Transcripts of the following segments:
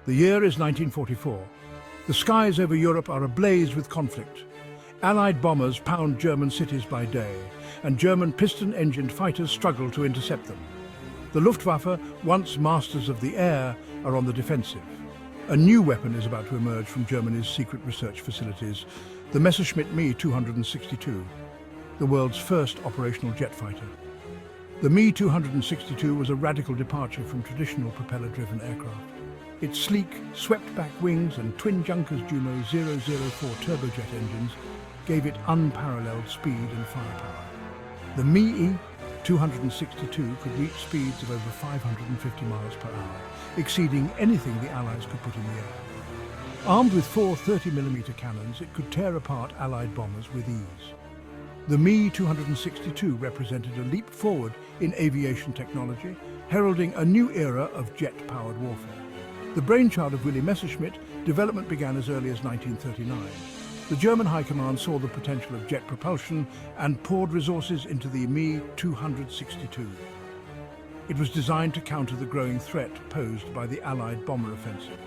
The year is 1944. The skies over Europe are ablaze with conflict. Allied bombers pound German cities by day, and German piston-engined fighters struggle to intercept them. The Luftwaffe, once masters of the air, are on the defensive. A new weapon is about to emerge from Germany's secret research facilities, the Messerschmitt Me-262, the world's first operational jet fighter. The Me-262 was a radical departure from traditional propeller-driven aircraft. Its sleek, swept-back wings and twin Junkers Juno 004 turbojet engines gave it unparalleled speed and firepower. The Me-262 could reach speeds of over 550 miles per hour, exceeding anything the Allies could put in the air. Armed with four 30mm cannons, it could tear apart Allied bombers with ease. The Me-262 represented a leap forward in aviation technology, heralding a new era of jet-powered warfare. The brainchild of Willy Messerschmitt, development began as early as 1939. The German High Command saw the potential of jet propulsion and poured resources into the Me-262. It was designed to counter the growing threat posed by the Allied bomber offensive.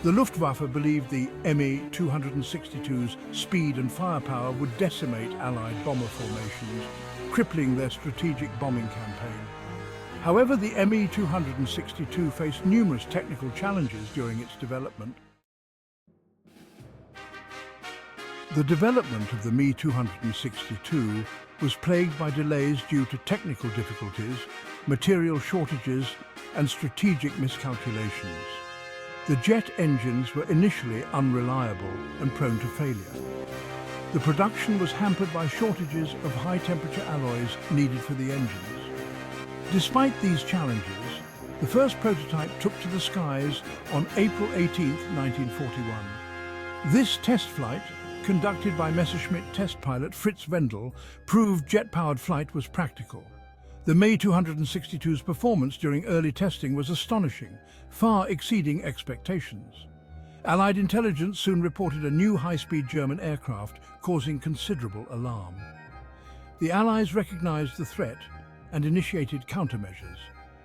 The Luftwaffe believed the Me-262's speed and firepower would decimate Allied bomber formations, crippling their strategic bombing campaign. However, the Me-262 faced numerous technical challenges during its development. The development of the Me-262 was plagued by delays due to technical difficulties, material shortages, and strategic miscalculations. The jet engines were initially unreliable and prone to failure. The production was hampered by shortages of high-temperature alloys needed for the engines. Despite these challenges, the first prototype took to the skies on April 18, 1941. This test flight, conducted by Messerschmitt test pilot Fritz Wendel, proved jet-powered flight was practical. The Me-262's performance during early testing was astonishing, far exceeding expectations. Allied intelligence soon reported a new high-speed German aircraft, causing considerable alarm. The Allies recognized the threat and initiated countermeasures,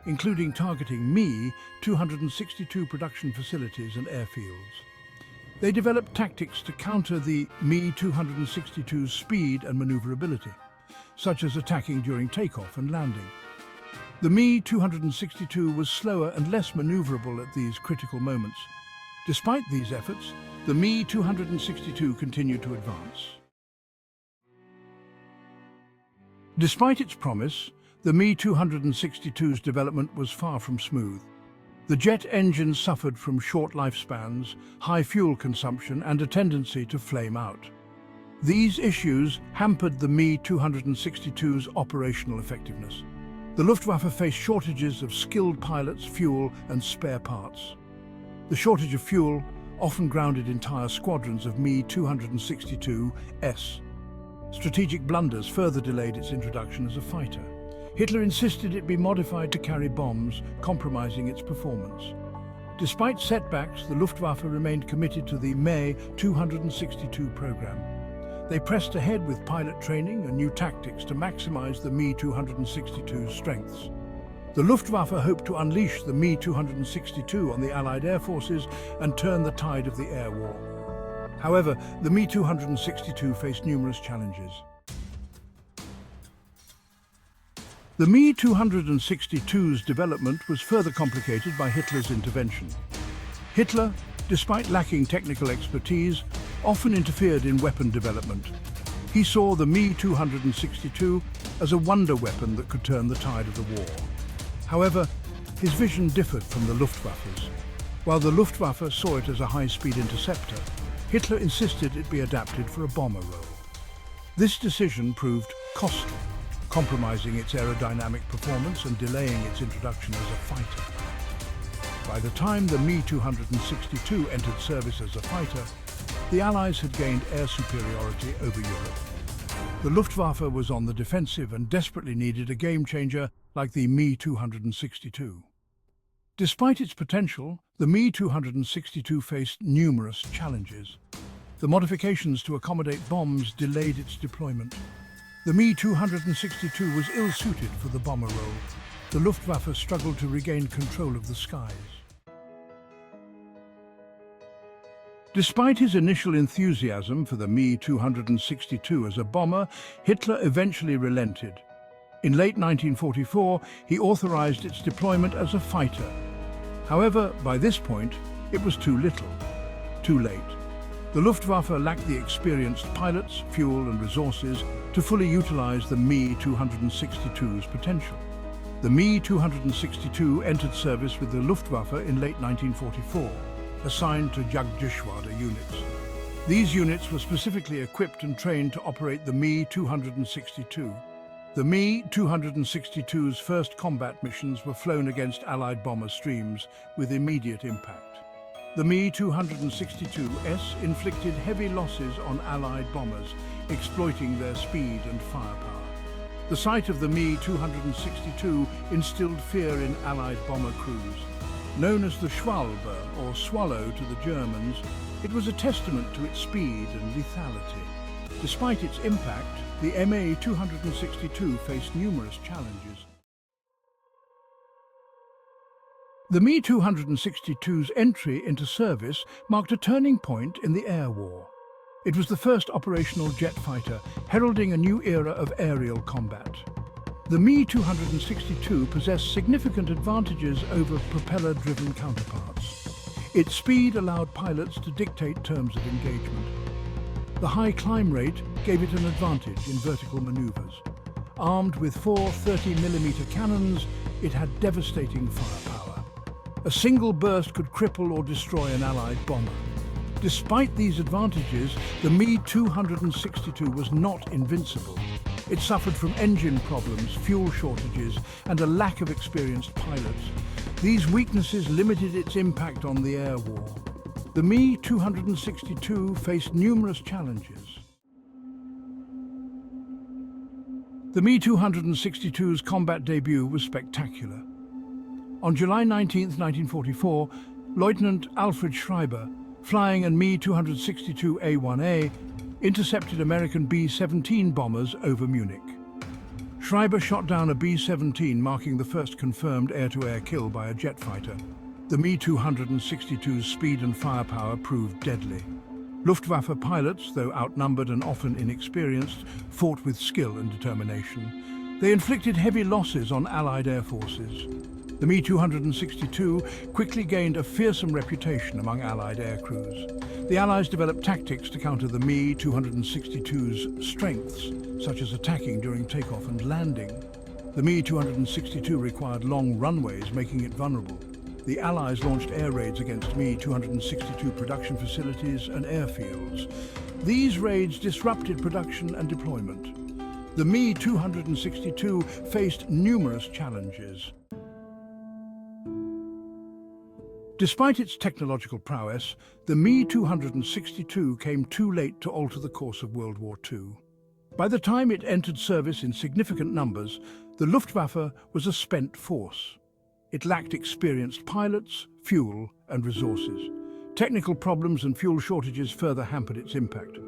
including targeting Me-262 production facilities and airfields. They developed tactics to counter the Me-262's speed and maneuverability, such as attacking during takeoff and landing. The Me-262 was slower and less maneuverable at these critical moments. Despite these efforts, the Me-262 continued to advance. Despite its promise, the Me-262's development was far from smooth. The jet engines suffered from short lifespans, high fuel consumption, and a tendency to flame out. These issues hampered the Me-262's operational effectiveness. The Luftwaffe faced shortages of skilled pilots, fuel, and spare parts. The shortage of fuel often grounded entire squadrons of Me-262s. Strategic blunders further delayed its introduction as a fighter. Hitler insisted it be modified to carry bombs, compromising its performance. Despite setbacks, the Luftwaffe remained committed to the Me-262 program. They pressed ahead with pilot training and new tactics to maximize the Me-262's strengths. The Luftwaffe hoped to unleash the Me-262 on the Allied air forces and turn the tide of the air war. However, the Me-262 faced numerous challenges. The Me-262's development was further complicated by Hitler's intervention. Hitler, despite lacking technical expertise, often interfered in weapon development. He saw the Me-262 as a wonder weapon that could turn the tide of the war. However, his vision differed from the Luftwaffe's. While the Luftwaffe saw it as a high-speed interceptor, Hitler insisted it be adapted for a bomber role. This decision proved costly, compromising its aerodynamic performance and delaying its introduction as a fighter. By the time the Me-262 entered service as a fighter, the Allies had gained air superiority over Europe. The Luftwaffe was on the defensive and desperately needed a game-changer like the Me-262. Despite its potential, the Me-262 faced numerous challenges. The modifications to accommodate bombs delayed its deployment. The Me-262 was ill-suited for the bomber role. The Luftwaffe struggled to regain control of the skies. Despite his initial enthusiasm for the Me-262 as a bomber, Hitler eventually relented. In late 1944, he authorized its deployment as a fighter. However, by this point, it was too little, too late. The Luftwaffe lacked the experienced pilots, fuel and resources to fully utilize the Me-262's potential. The Me-262 entered service with the Luftwaffe in late 1944, assigned to Jagdgeschwader units. These units were specifically equipped and trained to operate the Me-262. The Me-262's first combat missions were flown against Allied bomber streams with immediate impact. The Me-262S inflicted heavy losses on Allied bombers, exploiting their speed and firepower. The sight of the Me-262 instilled fear in Allied bomber crews. Known as the Schwalbe, or Swallow to the Germans, it was a testament to its speed and lethality. Despite its impact, the Me-262 faced numerous challenges. The Me-262's entry into service marked a turning point in the air war. It was the first operational jet fighter, heralding a new era of aerial combat. The Me-262 possessed significant advantages over propeller-driven counterparts. Its speed allowed pilots to dictate terms of engagement. The high climb rate gave it an advantage in vertical maneuvers. Armed with four 30mm cannons, it had devastating firepower. A single burst could cripple or destroy an Allied bomber. Despite these advantages, the Me-262 was not invincible. It suffered from engine problems, fuel shortages, and a lack of experienced pilots. These weaknesses limited its impact on the air war. The Me-262 faced numerous challenges. The Me-262's combat debut was spectacular. On July 19, 1944, Lieutenant Alfred Schreiber, flying a Me-262A1A, intercepted American B-17 bombers over Munich. Schreiber shot down a B-17, marking the first confirmed air-to-air kill by a jet fighter. The Me-262's speed and firepower proved deadly. Luftwaffe pilots, though outnumbered and often inexperienced, fought with skill and determination. They inflicted heavy losses on Allied air forces. The Me-262 quickly gained a fearsome reputation among Allied air crews. The Allies developed tactics to counter the Me-262's strengths, such as attacking during takeoff and landing. The Me-262 required long runways, making it vulnerable. The Allies launched air raids against Me-262 production facilities and airfields. These raids disrupted production and deployment. The Me-262 faced numerous challenges. Despite its technological prowess, the Me-262 came too late to alter the course of World War II. By the time it entered service in significant numbers, the Luftwaffe was a spent force. It lacked experienced pilots, fuel, and resources. Technical problems and fuel shortages further hampered its impact.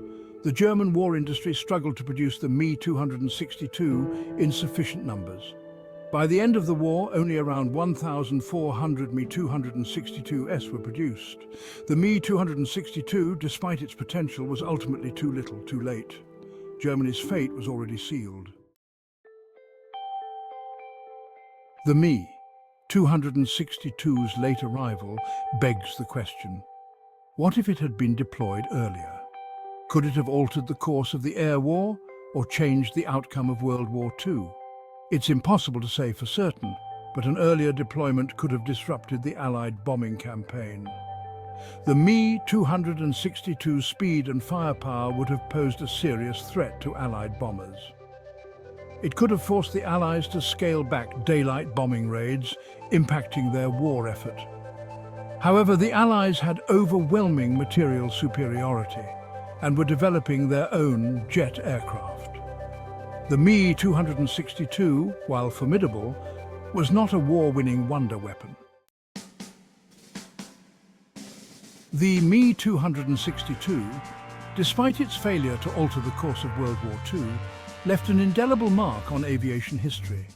The German war industry struggled to produce the Me-262 in sufficient numbers. By the end of the war, only around 1,400 Me-262S were produced. The Me-262, despite its potential, was ultimately too little, too late. Germany's fate was already sealed. The Me-262's late arrival begs the question: what if it had been deployed earlier? Could it have altered the course of the air war or changed the outcome of World War II? It's impossible to say for certain, but an earlier deployment could have disrupted the Allied bombing campaign. The Me-262's speed and firepower would have posed a serious threat to Allied bombers. It could have forced the Allies to scale back daylight bombing raids, impacting their war effort. However, the Allies had overwhelming material superiority and were developing their own jet aircraft. The Me-262, while formidable, was not a war-winning wonder weapon. The Me-262, despite its failure to alter the course of World War II, left an indelible mark on aviation history.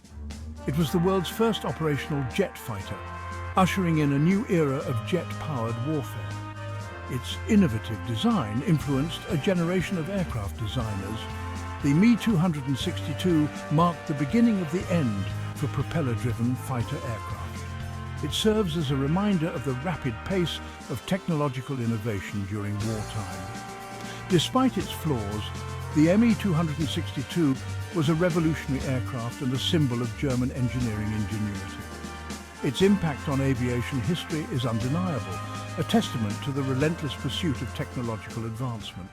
It was the world's first operational jet fighter, ushering in a new era of jet-powered warfare. Its innovative design influenced a generation of aircraft designers. The Me-262 marked the beginning of the end for propeller-driven fighter aircraft. It serves as a reminder of the rapid pace of technological innovation during wartime. Despite its flaws, the Me-262 was a revolutionary aircraft and a symbol of German engineering ingenuity. Its impact on aviation history is undeniable, a testament to the relentless pursuit of technological advancement.